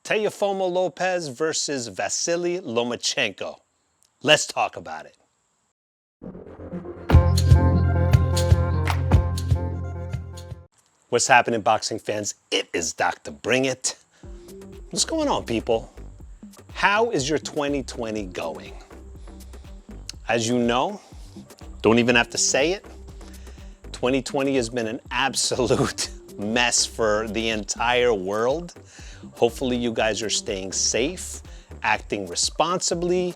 Teofimo Lopez versus Vasyl Lomachenko. Let's talk about it. What's happening, boxing fans? It is Dr. Bring It. What's going on, people? How is your 2020 going? As you know, don't even have to say it, 2020 has been an absolute mess for the entire world. Hopefully you guys are staying safe, acting responsibly,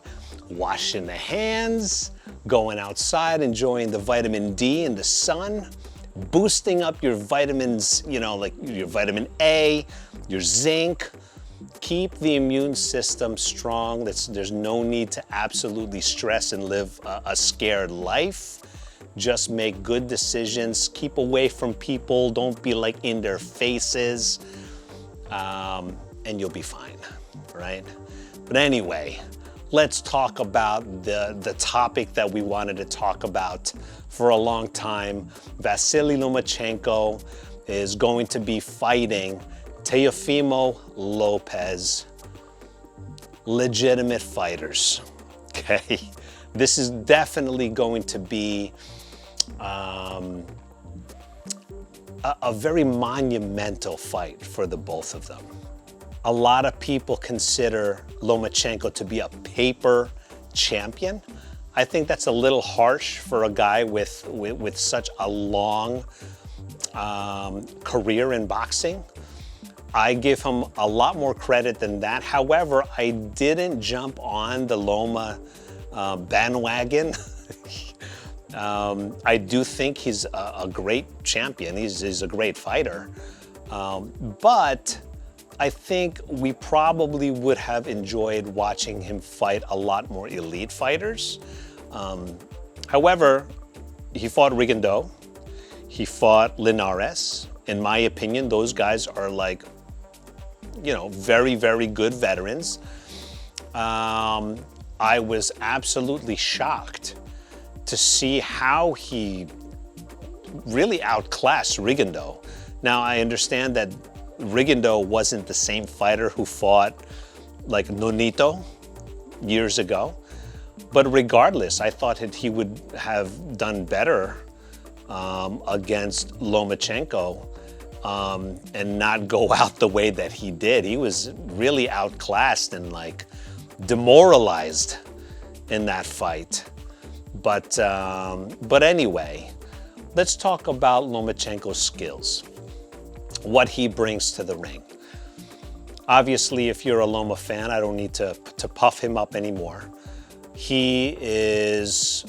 washing the hands, going outside, enjoying the vitamin D in the sun, boosting up your vitamins, like your vitamin A, your zinc. Keep the immune system strong. There's no need to absolutely stress and live a scared life. Just make good decisions. Keep away from people. Don't be like in their faces. And you'll be fine, right? But anyway, let's talk about the topic that we wanted to talk about for a long time. Vasyl Lomachenko is going to be fighting Teofimo Lopez. Legitimate fighters, okay? This is definitely going to be a very monumental fight for the both of them. A lot of people consider Lomachenko to be a paper champion. I think that's a little harsh for a guy with such a long career in boxing. I give him a lot more credit than that. However, I didn't jump on the Loma bandwagon. I do think he's a great champion. He's a great fighter. But I think we probably would have enjoyed watching him fight a lot more elite fighters. However, he fought Rigondeaux. He fought Linares. In my opinion, those guys are like, very, very good veterans. I was absolutely shocked to see how he really outclassed Rigondeaux. Now, I understand that Rigondeaux wasn't the same fighter who fought like Nonito years ago, but regardless, I thought that he would have done better against Lomachenko and not go out the way that he did. He was really outclassed and like demoralized in that fight. But anyway, let's talk about Lomachenko's skills, what he brings to the ring. Obviously, if you're a Loma fan, I don't need to puff him up anymore. He is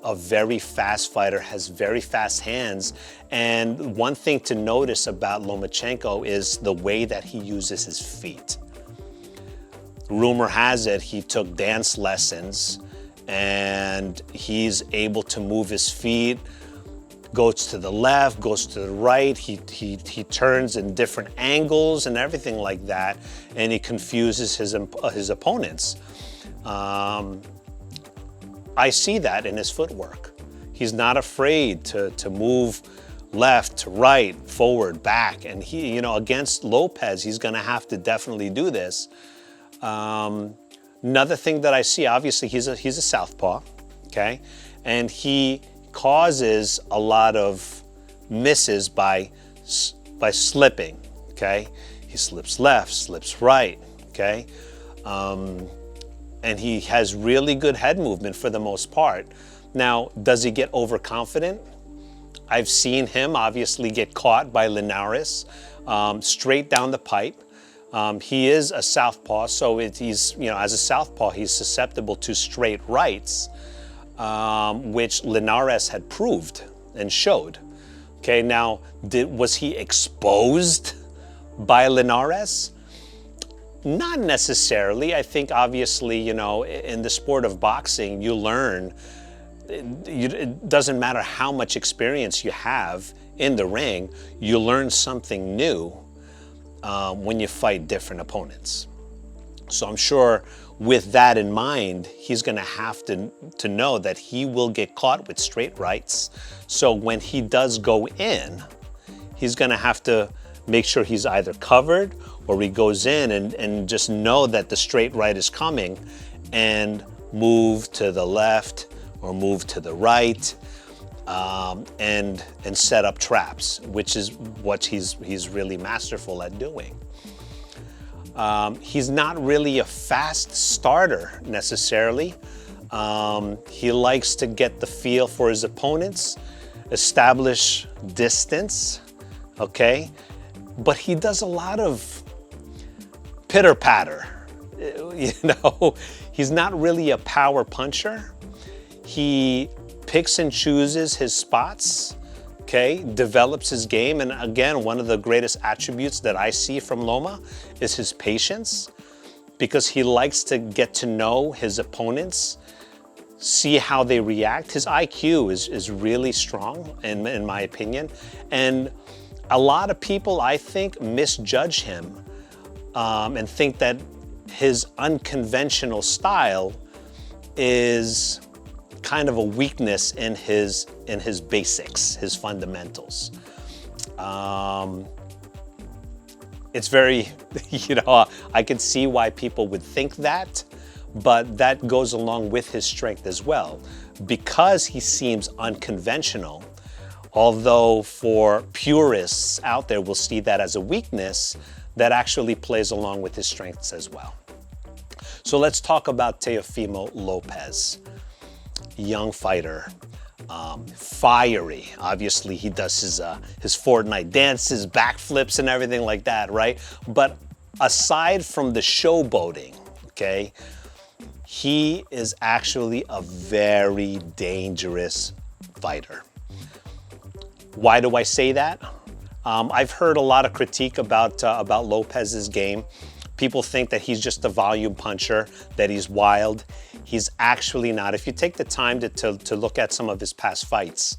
a very fast fighter, has very fast hands. And one thing to notice about Lomachenko is the way that he uses his feet. Rumor has it he took dance lessons and he's able to move his feet, goes to the left, goes to the right, he turns in different angles and everything like that, and he confuses his opponents. I see that in his footwork. He's not afraid to move left, to right, forward, back, and he, against Lopez, he's gonna have to definitely do this. Another thing that I see, obviously, he's a southpaw, okay? And he causes a lot of misses by slipping, okay? He slips left, slips right, okay? And he has really good head movement for the most part. Now, does he get overconfident? I've seen him obviously get caught by Linares straight down the pipe. He is a southpaw, so he's, as a southpaw, he's susceptible to straight rights, which Linares had proved and showed. Okay, now, was he exposed by Linares? Not necessarily. I think obviously, in the sport of boxing, you learn, it doesn't matter how much experience you have in the ring, you learn something new when you fight different opponents. So I'm sure with that in mind, he's gonna have to know that he will get caught with straight rights. So when he does go in, he's gonna have to make sure he's either covered or he goes in and just know that the straight right is coming and move to the left or move to the right, and set up traps, which is what he's really masterful at doing. He's not really a fast starter necessarily. He likes to get the feel for his opponents, establish distance, okay? But he does a lot of pitter-patter, you know? He's not really a power puncher. He picks and chooses his spots, okay? Develops his game. And again, one of the greatest attributes that I see from Loma is his patience, because he likes to get to know his opponents, see how they react. His IQ is really strong in my opinion. And a lot of people, I think, misjudge him and think that his unconventional style is kind of a weakness in his basics, his fundamentals. It's very, you know, I could see why people would think that, but that goes along with his strength as well. Because he seems unconventional, although for purists out there will see that as a weakness, that actually plays along with his strengths as well. So let's talk about Teofimo Lopez. Young fighter, fiery. Obviously, he does his Fortnite dances, backflips, and everything like that, right? But aside from the showboating, okay, he is actually a very dangerous fighter. Why do I say that? I've heard a lot of critique about Lopez's game. People think that he's just a volume puncher, that he's wild. He's actually not. If you take the time to look at some of his past fights,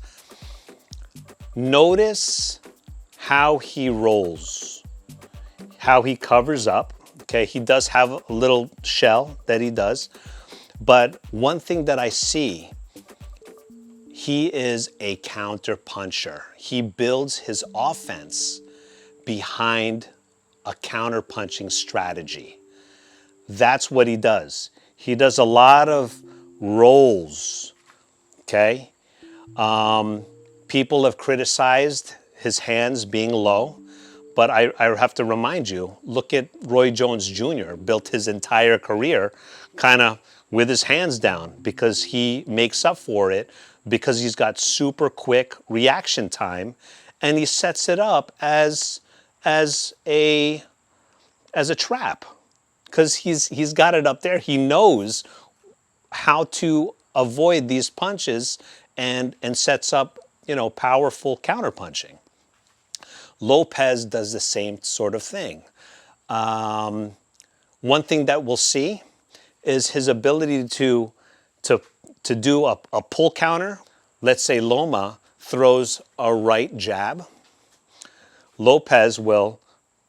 notice how he rolls, how he covers up. Okay, he does have a little shell that he does. But one thing that I see, he is a counter puncher. He builds his offense behind a counter punching strategy. That's what he does. He does a lot of rolls, okay? People have criticized his hands being low, but I have to remind you, look at Roy Jones Jr., built his entire career kind of with his hands down, because he makes up for it because he's got super quick reaction time, and he sets it up as a trap, because he's got it up there. He knows how to avoid these punches and sets up, you know, powerful counterpunching. Lopez does the same sort of thing. One thing that we'll see is his ability to do a pull counter. Let's say Loma throws a right jab. Lopez will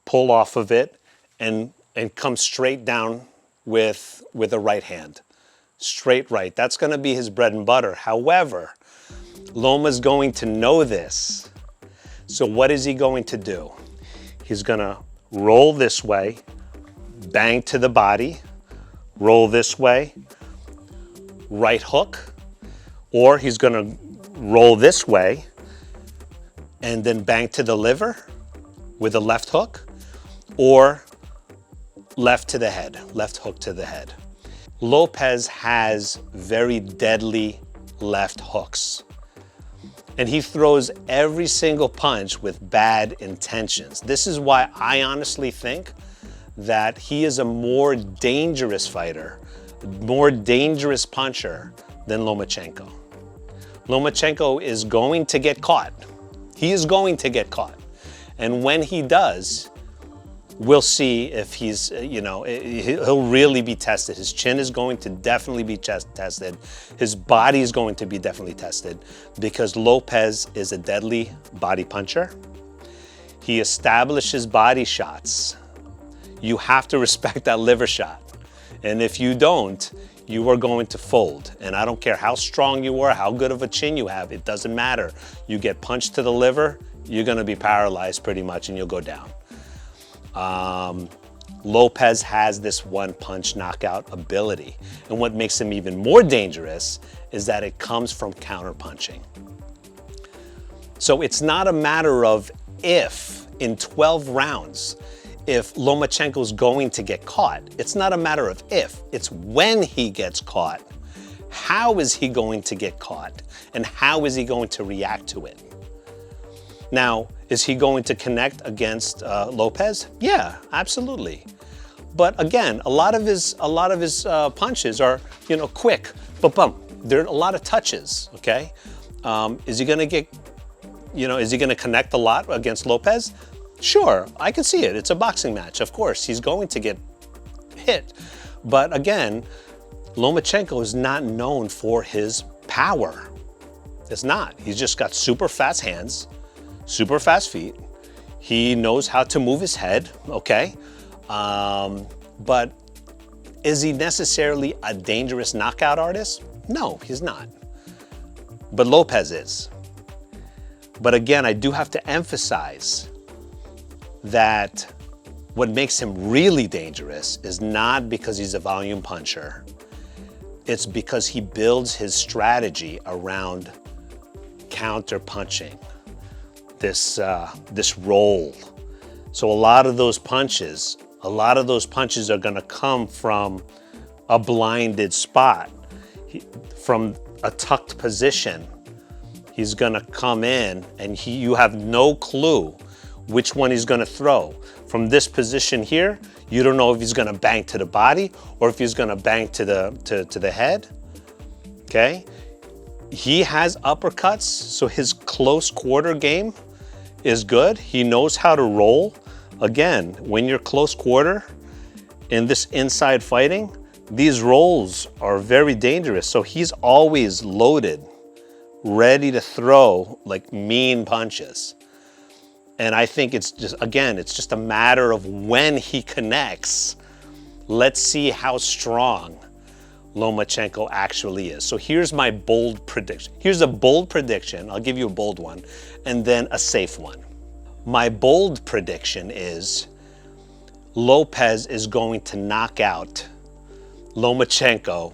pull off of it and come straight down with a right hand. Straight right. That's going to be his bread and butter. However, Loma's going to know this. So what is he going to do? He's going to roll this way, bang to the body, roll this way, right hook, or he's going to roll this way and then bang to the liver with a left hook, or left to the head, left hook to the head. Lopez has very deadly left hooks, and he throws every single punch with bad intentions. This is why I honestly think that he is a more dangerous fighter, more dangerous puncher than Lomachenko. Lomachenko is going to get caught. He is going to get caught. And when he does, we'll see if he's, you know, he'll really be tested. His chin is going to definitely be tested. His body is going to be definitely tested, because Lopez is a deadly body puncher. He establishes body shots. You have to respect that liver shot. And if you don't, you are going to fold. And I don't care how strong you are, how good of a chin you have, it doesn't matter. You get punched to the liver, you're going to be paralyzed pretty much and you'll go down. Lopez has this one punch knockout ability. And what makes him even more dangerous is that it comes from counter punching. So it's not a matter of if in 12 rounds, if Lomachenko's going to get caught. It's not a matter of if, it's when he gets caught. How is he going to get caught? And how is he going to react to it? Now, is he going to connect against Lopez? Yeah, absolutely. But again, a lot of his punches are, quick, but bum. There are a lot of touches. Okay, is he going to get, is he going to connect a lot against Lopez? Sure, I can see it. It's a boxing match. Of course, he's going to get hit. But again, Lomachenko is not known for his power. It's not. He's just got super fast hands, super fast feet. He knows how to move his head, okay? But is he necessarily a dangerous knockout artist? No, he's not. But Lopez is. But again, I do have to emphasize that what makes him really dangerous is not because he's a volume puncher. It's because he builds his strategy around counter punching, this roll. So a lot of those punches are gonna come from a blinded spot, from a tucked position. He's gonna come in and you have no clue which one he's gonna throw. From this position here, you don't know if he's gonna bang to the body or if he's gonna bang to the head, okay? He has uppercuts, so his close quarter game is good. He knows how to roll. Again, when you're close quarter in this inside fighting, these rolls are very dangerous. So he's always loaded, ready to throw like mean punches. And I think it's just a matter of when he connects. Let's see how strong Lomachenko actually is. So here's my bold prediction. Here's a bold prediction. I'll give you a bold one and then a safe one. My bold prediction is Lopez is going to knock out Lomachenko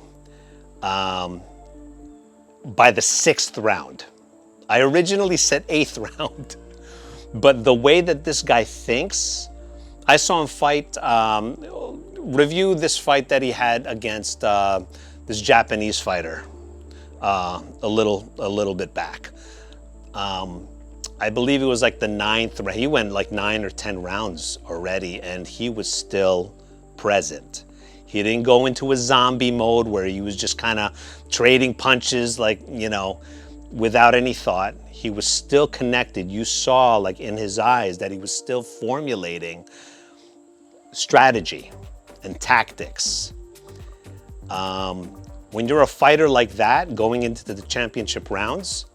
by the 6th round. I originally said 8th round. But the way that this guy thinks, I saw him fight, review this fight that he had against this Japanese fighter a little bit back. I believe it was like the 9th round. He went like 9 or 10 rounds already and he was still present. He didn't go into a zombie mode where he was just kind of trading punches like, without any thought. He was still connected. You saw like in his eyes that he was still formulating strategy and tactics. When you're a fighter like that, going into the championship rounds,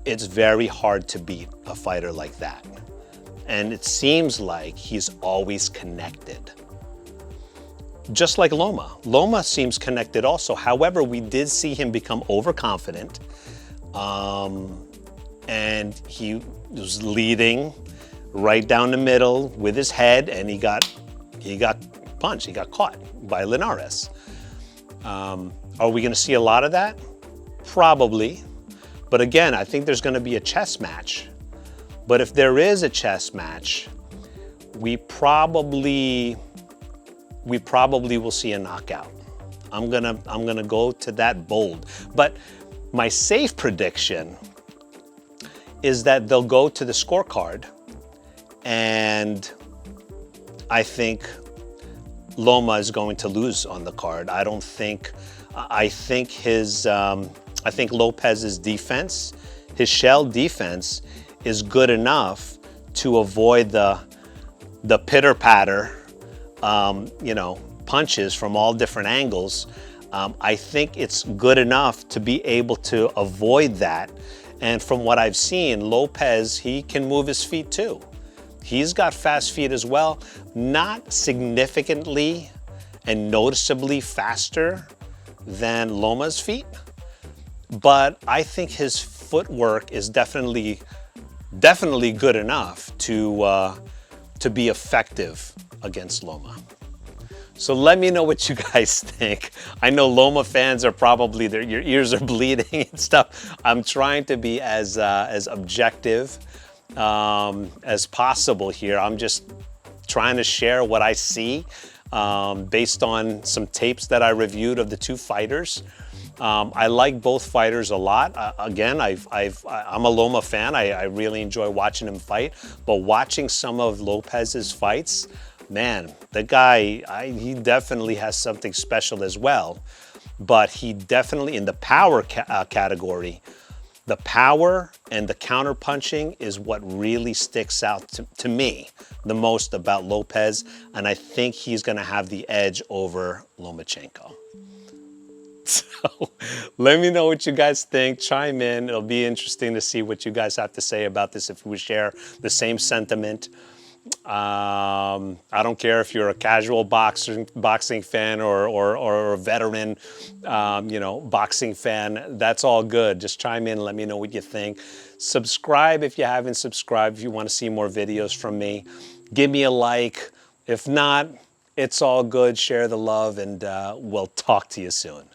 it's very hard to beat a fighter like that. And it seems like he's always connected. Just like Loma. Loma seems connected also. However, we did see him become overconfident. And he was leading right down the middle with his head and he got punched, he got caught by Linares. Are we gonna see a lot of that? Probably. But again, I think there's gonna be a chess match. But if there is a chess match, we probably will see a knockout. I'm gonna go to that bold. But my safe prediction is that they'll go to the scorecard and I think Loma is going to lose on the card. I think Lopez's defense, his shell defense is good enough to avoid the pitter-patter, punches from all different angles. I think it's good enough to be able to avoid that. And from what I've seen, Lopez, he can move his feet too. He's got fast feet as well, not significantly and noticeably faster than Loma's feet, but I think his footwork is definitely definitely good enough to be effective against Loma. So let me know what you guys think. I know Loma fans are probably, your ears are bleeding and stuff. I'm trying to be as objective as possible here. I'm just trying to share what I see based on some tapes that I reviewed of the two fighters. I like both fighters a lot. Again, I'm a Loma fan. I really enjoy watching him fight. But watching some of Lopez's fights, man, the guy, he definitely has something special as well. But he definitely, in the power category, the power and the counter punching is what really sticks out to me the most about Lopez. And I think he's going to have the edge over Lomachenko. So let me know what you guys think. Chime in. It'll be interesting to see what you guys have to say about this, if we share the same sentiment. I don't care if you're a casual boxing fan or a veteran, boxing fan. That's all good. Just chime in. Let me know what you think. Subscribe if you haven't subscribed, if you want to see more videos from me. Give me a like. If not, it's all good. Share the love, and we'll talk to you soon.